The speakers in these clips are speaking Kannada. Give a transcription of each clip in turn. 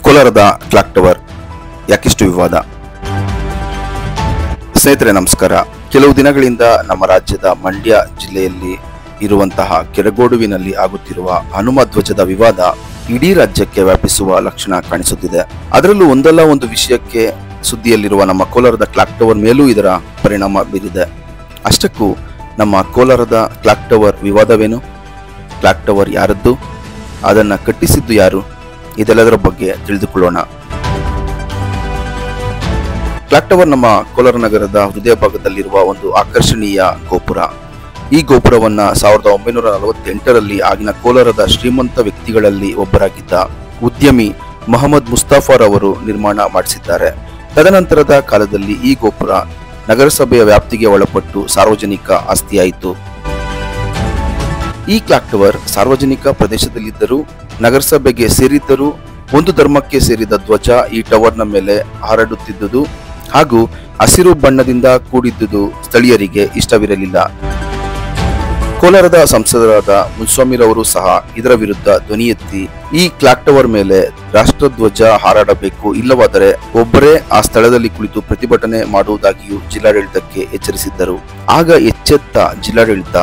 ಕೋಲಾರದ ಕ್ಲಾಕ್ ಟವರ್ ಯಾಕಿಷ್ಟು ವಿವಾದ? ಸ್ನೇಹಿತರೆ ನಮಸ್ಕಾರ. ಕೆಲವು ದಿನಗಳಿಂದ ನಮ್ಮ ರಾಜ್ಯದ ಮಂಡ್ಯ ಜಿಲ್ಲೆಯಲ್ಲಿ ಇರುವಂತಹ ಕೆರಗೋಡುವಿನಲ್ಲಿ ಆಗುತ್ತಿರುವ ಹನುಮ ಧ್ವಜದ ವಿವಾದ ಇಡೀ ರಾಜ್ಯಕ್ಕೆ ವ್ಯಾಪಿಸುವ ಲಕ್ಷಣ ಕಾಣಿಸುತ್ತಿದೆ. ಅದರಲ್ಲೂ ಒಂದಲ್ಲ ಒಂದು ವಿಷಯಕ್ಕೆ ಸುದ್ದಿಯಲ್ಲಿರುವ ನಮ್ಮ ಕೋಲಾರದ ಕ್ಲಾಕ್ ಟವರ್ ಮೇಲೂ ಇದರ ಪರಿಣಾಮ ಬೀರಿದೆ. ಅಷ್ಟಕ್ಕೂ ನಮ್ಮ ಕೋಲಾರದ ಕ್ಲಾಕ್ ಟವರ್ ವಿವಾದವೇನು? ಕ್ಲಾಕ್ ಟವರ್ ಯಾರದ್ದು? ಅದನ್ನು ಕಟ್ಟಿಸಿದ್ದು ಯಾರು? ಇದೆಲ್ಲದರ ಬಗ್ಗೆ ತಿಳಿದುಕೊಳ್ಳೋಣ. ಕ್ಲಾಕ್ ಟವರ್ ನಮ್ಮ ಕೋಲಾರ ನಗರದ ಹೃದಯ ಭಾಗದಲ್ಲಿರುವ ಒಂದು ಆಕರ್ಷಣೀಯ ಗೋಪುರ. ಈ ಗೋಪುರವನ್ನ 1948ರಲ್ಲಿ ಆಗಿನ ಕೋಲಾರದ ಶ್ರೀಮಂತ ವ್ಯಕ್ತಿಗಳಲ್ಲಿ ಒಬ್ಬರಾಗಿದ್ದ ಉದ್ಯಮಿ ಮೊಹಮ್ಮದ್ ಮುಸ್ತಫಾರ್ ಅವರು ನಿರ್ಮಾಣ ಮಾಡಿಸಿದ್ದಾರೆ. ತದನಂತರದ ಕಾಲದಲ್ಲಿ ಈ ಗೋಪುರ ನಗರಸಭೆಯ ವ್ಯಾಪ್ತಿಗೆ ಒಳಪಟ್ಟು ಸಾರ್ವಜನಿಕ ಆಸ್ತಿಯಾಯಿತು. ಈ ಕ್ಲಾಕ್ ಟವರ್ ಸಾರ್ವಜನಿಕ ಪ್ರದೇಶದಲ್ಲಿದ್ದರೂ ನಗರಸಭೆಗೆ ಸೇರಿದ್ದರೂ ಒಂದು ಧರ್ಮಕ್ಕೆ ಸೇರಿದ ಧ್ವಜ ಈ ಟವರ್ನ ಮೇಲೆ ಹಾರಾಡುತ್ತಿದ್ದುದು ಹಾಗೂ ಹಸಿರು ಬಣ್ಣದಿಂದ ಕೂಡಿದ್ದುದು ಸ್ಥಳೀಯರಿಗೆ ಇಷ್ಟವಿರಲಿಲ್ಲ. ಕೋಲಾರದ ಸಂಸದರಾದ ಮುನ್ಸ್ವಾಮಿರವರು ಸಹ ಇದರ ವಿರುದ್ಧ ಧ್ವನಿ ಎತ್ತಿ ಈ ಕ್ಲಾಕ್ ಟವರ್ ಮೇಲೆ ರಾಷ್ಟ್ರಧ್ವಜ ಹಾರಾಡಬೇಕು, ಇಲ್ಲವಾದರೆ ಒಬ್ಬರೇ ಆ ಸ್ಥಳದಲ್ಲಿ ಕುಳಿತು ಪ್ರತಿಭಟನೆ ಮಾಡುವುದಾಗಿಯೂ ಜಿಲ್ಲಾಡಳಿತಕ್ಕೆ ಎಚ್ಚರಿಸಿದ್ದರು. ಆಗ ಎಚ್ಚೆತ್ತ ಜಿಲ್ಲಾಡಳಿತ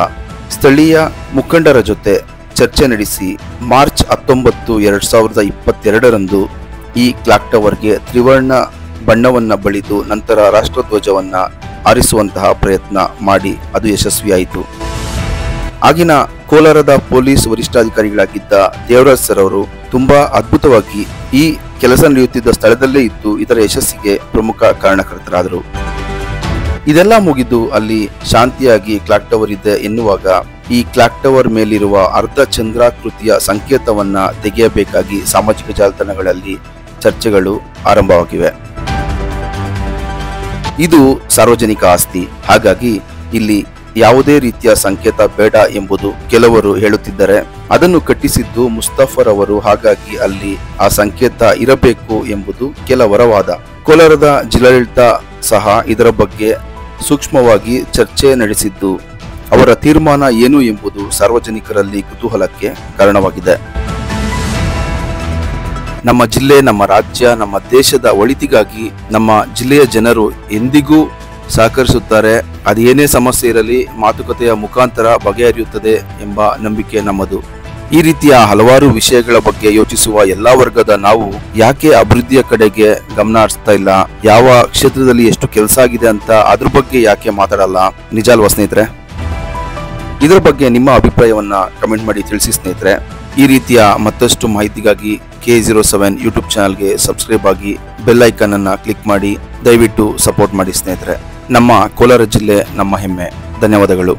ಸ್ಥಳೀಯ ಮುಖಂಡರ ಜೊತೆ ಚರ್ಚೆ ನಡೆಸಿ ಮಾರ್ಚ್ 19, 2022ರಂದು ಈ ಕ್ಲಾಕ್ ಟವರ್ಗೆ ತ್ರಿವರ್ಣ ಬಣ್ಣವನ್ನ ಬಳಿದು ನಂತರ ರಾಷ್ಟ್ರಧ್ವಜವನ್ನ ಆರಿಸುವಂತಹ ಪ್ರಯತ್ನ ಮಾಡಿ ಅದು ಯಶಸ್ವಿಯಾಯಿತು. ಆಗಿನ ಕೋಲಾರದ ಪೊಲೀಸ್ ವರಿಷ್ಠಾಧಿಕಾರಿಗಳಾಗಿದ್ದ ದೇವರಾಜ್ ಸರ್ ಅವರು ತುಂಬಾ ಅದ್ಭುತವಾಗಿ ಈ ಕೆಲಸ ನಡೆಯುತ್ತಿದ್ದ ಸ್ಥಳದಲ್ಲೇ ಇದ್ದು ಇದರ ಯಶಸ್ಸಿಗೆ ಪ್ರಮುಖ ಕಾರಣಕರ್ತರಾದರು. ಇದೆಲ್ಲ ಮುಗಿದು ಅಲ್ಲಿ ಶಾಂತಿಯಾಗಿ ಕ್ಲಾಕ್ ಟವರ್ ಇದೆ ಎನ್ನುವಾಗ ಈ ಕ್ಲಾಕ್ ಟವರ್ ಮೇಲಿರುವ ಅರ್ಧ ಚಂದ್ರಾಕೃತಿಯ ಸಂಕೇತವನ್ನ ತೆಗೆಯಬೇಕಾಗಿ ಸಾಮಾಜಿಕ ಜಾಲತಾಣಗಳಲ್ಲಿ ಚರ್ಚೆಗಳು ಆರಂಭವಾಗಿವೆ. ಇದು ಸಾರ್ವಜನಿಕ ಆಸ್ತಿ, ಹಾಗಾಗಿ ಇಲ್ಲಿ ಯಾವುದೇ ರೀತಿಯ ಸಂಕೇತ ಬೇಡ ಎಂಬುದು ಕೆಲವರು ಹೇಳುತ್ತಿದ್ದರೆ, ಅದನ್ನು ಕಟ್ಟಿಸಿದ್ದು ಮುಸ್ತಫರ್ ಅವರು, ಹಾಗಾಗಿ ಅಲ್ಲಿ ಆ ಸಂಕೇತ ಇರಬೇಕು ಎಂಬುದು ಕೆಲವರ ವಾದ. ಕೋಲಾರದ ಜಿಲ್ಲಾಡಳಿತ ಸಹ ಇದರ ಬಗ್ಗೆ ಸೂಕ್ಷ್ಮವಾಗಿ ಚರ್ಚೆ ನಡೆಸಿದ್ದು ಅವರ ತೀರ್ಮಾನ ಏನು ಎಂಬುದು ಸಾರ್ವಜನಿಕರಲ್ಲಿ ಕುತೂಹಲಕ್ಕೆ ಕಾರಣವಾಗಿದೆ. ನಮ್ಮ ಜಿಲ್ಲೆ, ನಮ್ಮ ರಾಜ್ಯ, ನಮ್ಮ ದೇಶದ ಒಳಿತಿಗಾಗಿ ನಮ್ಮ ಜಿಲ್ಲೆಯ ಜನರು ಎಂದಿಗೂ ಸಹಕರಿಸುತ್ತಾರೆ. ಅದೇನೇ ಸಮಸ್ಯೆ ಇರಲಿ ಮಾತುಕತೆಯ ಮುಖಾಂತರ ಬಗೆಹರಿಯುತ್ತದೆ ಎಂಬ ನಂಬಿಕೆ ನಮ್ಮದು. ಈ ರೀತಿಯ ಹಲವಾರು ವಿಷಯಗಳ ಬಗ್ಗೆ ಯೋಚಿಸುವ ಎಲ್ಲಾ ವರ್ಗದ ನಾವು ಯಾಕೆ ಅಭಿವೃದ್ಧಿಯ ಕಡೆಗೆ ಗಮನ ಹರಿಸ್ತಾ ಇಲ್ಲ, ಯಾವ ಕ್ಷೇತ್ರದಲ್ಲಿ ಎಷ್ಟು ಕೆಲಸ ಆಗಿದೆ ಅಂತ ಅದ್ರ ಬಗ್ಗೆ ಯಾಕೆ ಮಾತಾಡಲ್ಲ? ನಿಜ ಅಲ್ವಾ ಸ್ನೇಹಿತರೆ? ಇದರ ಬಗ್ಗೆ ನಿಮ್ಮ ಅಭಿಪ್ರಾಯವನ್ನ ಕಮೆಂಟ್ ಮಾಡಿ ತಿಳಿಸಿ ಸ್ನೇಹಿತರೆ. ಈ ರೀತಿಯ ಮತ್ತಷ್ಟು ಮಾಹಿತಿಗಾಗಿ K07 ಯೂಟ್ಯೂಬ್ ಚಾನಲ್ಗೆ ಸಬ್ಸ್ಕ್ರೈಬ್ ಆಗಿ ಬೆಲ್ ಐಕಾನ್ ಅನ್ನ ಕ್ಲಿಕ್ ಮಾಡಿ ದಯವಿಟ್ಟು ಸಪೋರ್ಟ್ ಮಾಡಿ ಸ್ನೇಹಿತರೆ. ನಮ್ಮ ಕೋಲಾರ ಜಿಲ್ಲೆ ನಮ್ಮ ಹೆಮ್ಮೆ. ಧನ್ಯವಾದಗಳು.